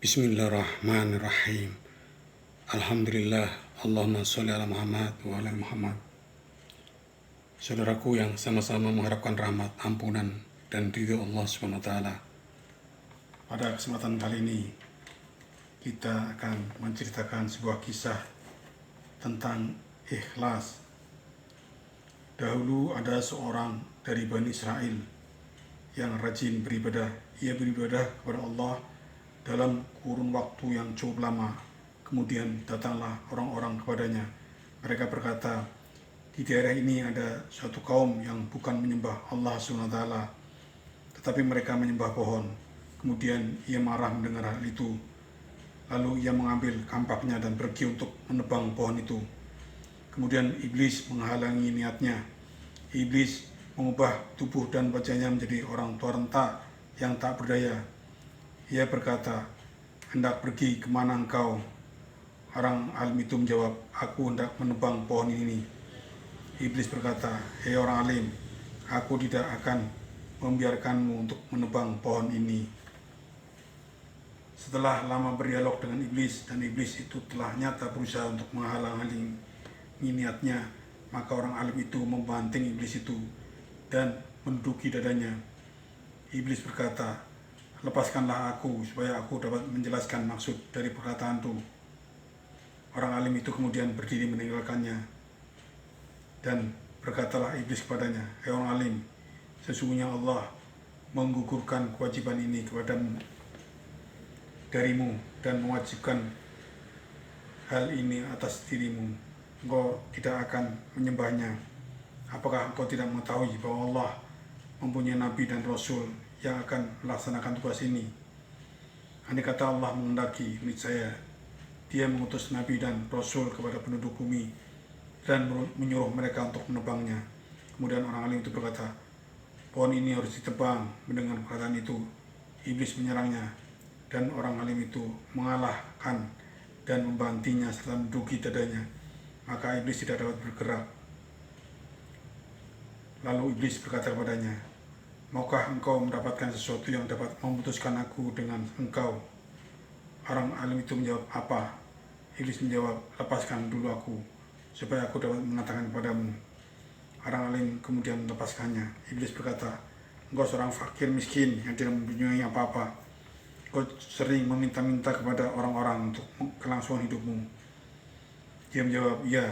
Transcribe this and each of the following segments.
Bismillahirrahmanirrahim. Alhamdulillah. Allahumma sholli ala Muhammad wa ala Muhammad. Saudaraku yang sama-sama mengharapkan rahmat, ampunan, dan ridho Allah SWT. Pada kesempatan kali ini, kita akan menceritakan sebuah kisah tentang ikhlas. Dahulu ada seorang dari Bani Israel yang rajin beribadah. Ia beribadah kepada Allah dalam kurun waktu yang cukup lama. Kemudian datanglah orang-orang kepadanya. Mereka berkata, di daerah ini ada suatu kaum yang bukan menyembah Allah SWT, tetapi mereka menyembah pohon. Kemudian ia marah mendengar hal itu. Lalu ia mengambil kampaknya dan pergi untuk menebang pohon itu. Kemudian iblis menghalangi niatnya. Iblis mengubah tubuh dan wajahnya menjadi orang tua renta yang tak berdaya. Ia berkata, hendak pergi kemana engkau? Orang alim itu menjawab, aku hendak menebang pohon ini. Iblis berkata, hei orang alim, aku tidak akan membiarkanmu untuk menebang pohon ini. Setelah lama berdialog dengan iblis, dan iblis itu telah nyata berusaha untuk menghalang-halangi niatnya, maka orang alim itu membanting iblis itu dan menduduki dadanya. Iblis berkata, lepaskanlah aku supaya aku dapat menjelaskan maksud dari perkataanku. Orang alim itu kemudian berdiri meninggalkannya. Dan berkatalah iblis kepadanya, hei orang alim, sesungguhnya Allah menggugurkan kewajiban ini kepadamu darimu dan mewajibkan hal ini atas dirimu. Engkau tidak akan menyembahnya. Apakah engkau tidak mengetahui bahwa Allah mempunyai nabi dan rasul yang akan melaksanakan tugas ini? Andai kata Allah menghendaki, niscaya Dia mengutus nabi dan rasul kepada penduduk bumi dan menyuruh mereka untuk menebangnya. Kemudian orang alim itu berkata, pohon ini harus ditebang. Mendengar perkataan itu, iblis menyerangnya, dan orang alim itu mengalahkan dan membantinya serta menduduki dadanya. Maka iblis tidak dapat bergerak. Lalu iblis berkata kepadanya, maukah engkau mendapatkan sesuatu yang dapat memutuskan aku dengan engkau? Orang alim itu menjawab, apa? Iblis menjawab, lepaskan dulu aku, supaya aku dapat mengatakan kepadamu. Orang alim kemudian melepaskannya. Iblis berkata, engkau seorang fakir miskin yang tidak mempunyai apa-apa. Engkau sering meminta-minta kepada orang-orang untuk kelangsungan hidupmu. Dia menjawab, iya.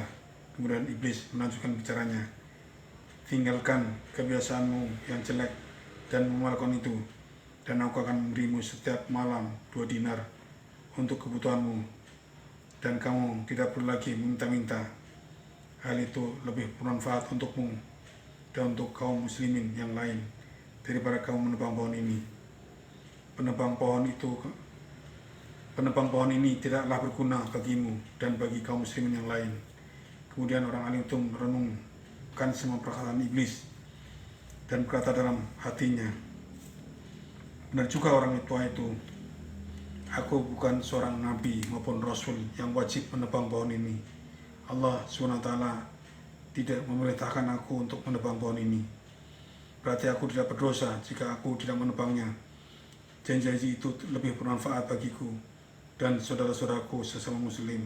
Kemudian iblis melanjutkan bicaranya, tinggalkan kebiasaanmu yang jelek dan melakukan itu, dan aku akan memberimu setiap malam 2 dinar untuk kebutuhanmu, dan kamu tidak perlu lagi meminta-minta. Hal itu lebih bermanfaat untukmu dan untuk kaum muslimin yang lain daripada kamu menebang pohon ini. Penebang pohon ini tidaklah berguna bagimu dan bagi kaum muslimin yang lain. Kemudian orang alim itu merenungkan semua perkataan iblis dan berkata dalam hatinya, benar juga orang tua itu, aku bukan seorang nabi maupun rasul yang wajib menebang pohon ini. Allah SWT tidak memerintahkan aku untuk menebang pohon ini. Berarti aku tidak berdosa jika aku tidak menebangnya. Janji itu lebih bermanfaat bagiku dan saudara-saudaraku sesama muslim.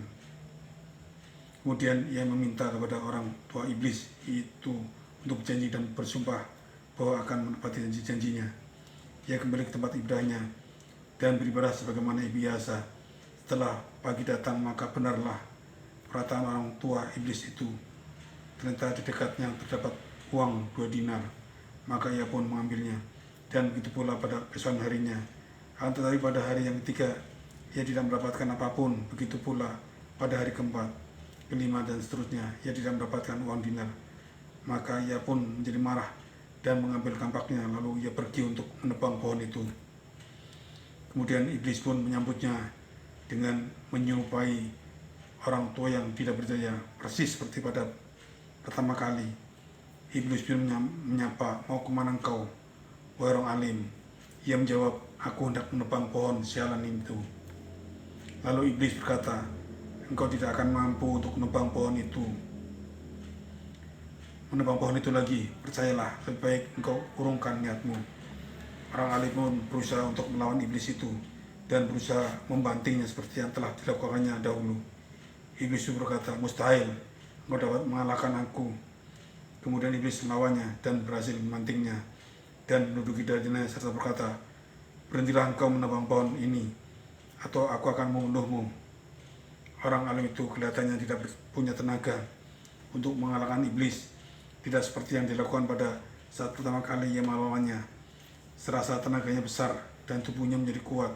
Kemudian ia meminta kepada orang tua iblis itu untuk berjanji dan bersumpah bahwa akan menepati janji-janjinya. Ia kembali ke tempat ibadahnya dan beribadah sebagaimana biasa. Setelah pagi datang, maka benarlah perkataan orang tua iblis itu. Ternyata di dekatnya terdapat uang 2 dinar. Maka ia pun mengambilnya, dan begitu pula pada keesokan harinya. Tetapi pada hari yang ketiga, ia tidak mendapatkan apapun. Begitu pula pada hari keempat, kelima, dan seterusnya, ia tidak mendapatkan uang dinar. Maka ia pun menjadi marah dan mengambil kampaknya, lalu ia pergi untuk menebang pohon itu. Kemudian iblis pun menyambutnya dengan menyerupai orang tua yang tidak berdaya, persis seperti pada pertama kali. Iblis pun menyapa, mau kemana engkau, wahai orang alim? Ia menjawab, aku hendak menebang pohon sialan itu. Lalu iblis berkata, engkau tidak akan mampu untuk menebang pohon itu. Menebang pohon itu lagi, percayalah, lebih baik engkau urungkan niatmu. Orang alim pun berusaha untuk melawan iblis itu, dan berusaha membantingnya seperti yang telah dilakukannya dahulu. Iblis itu berkata, mustahil engkau dapat mengalahkan aku. Kemudian iblis melawannya dan berhasil membantingnya dan menduduki dadanya serta berkata, berhentilah engkau menebang pohon ini atau aku akan membunuhmu. Orang alim itu kelihatannya tidak punya tenaga untuk mengalahkan iblis, tidak seperti yang dilakukan pada saat pertama kali ia melawannya. Serasa tenaganya besar dan tubuhnya menjadi kuat,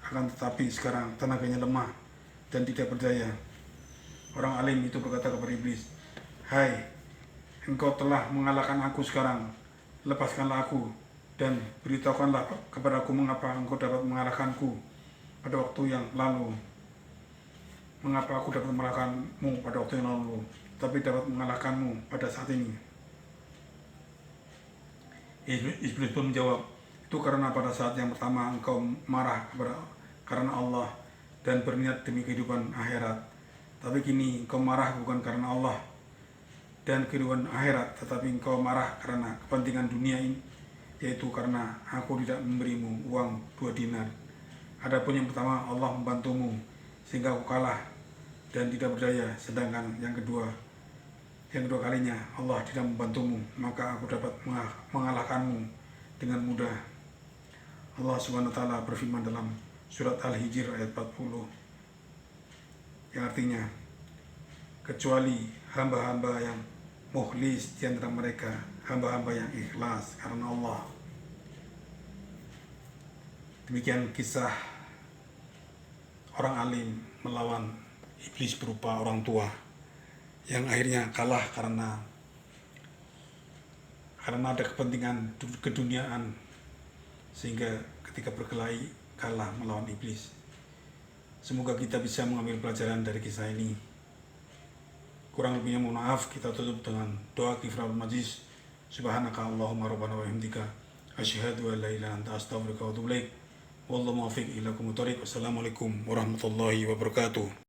akan tetapi sekarang tenaganya lemah dan tidak berdaya. Orang alim itu berkata kepada iblis, hai, engkau telah mengalahkan aku sekarang, lepaskanlah aku dan beritahukanlah kepadaku mengapa engkau dapat mengalahkanku pada waktu yang lalu. Mengapa aku dapat mengalahkanmu pada waktu yang lalu, tapi dapat mengalahkanmu pada saat ini? Iblis pun menjawab, itu karena pada saat yang pertama engkau marah karena Allah dan berniat demi kehidupan akhirat. Tapi kini engkau marah bukan karena Allah dan kehidupan akhirat, tetapi engkau marah karena kepentingan dunia ini, yaitu karena aku tidak memberimu uang 2 dinar. Adapun yang pertama, Allah membantumu sehingga aku kalah dan tidak berdaya, sedangkan yang kedua kalinya Allah tidak membantumu, maka aku dapat mengalahkanmu dengan mudah. Allah Subhanahu wa taala berfirman dalam surat Al-Hijr ayat 40 yang artinya, kecuali hamba-hamba yang mukhlis di antara mereka, hamba-hamba yang ikhlas karena Allah. Demikian kisah orang alim melawan iblis berupa orang tua yang akhirnya kalah karena ada kepentingan keduniaan, sehingga ketika berkelahi kalah melawan iblis. Semoga kita bisa mengambil pelajaran dari kisah ini. Kurang lebihnya mohon maaf. Kita tutup dengan doa kifaratul majlis. Subhanaka Allahumma rabbana wa bihamdika asyhadu an la ilaha illa anta astaghfiruka wa atubu ilaik. Wallahu muwaffiq ila aqwamit thoriq. Wassalamualaikum warahmatullahi wabarakatuh.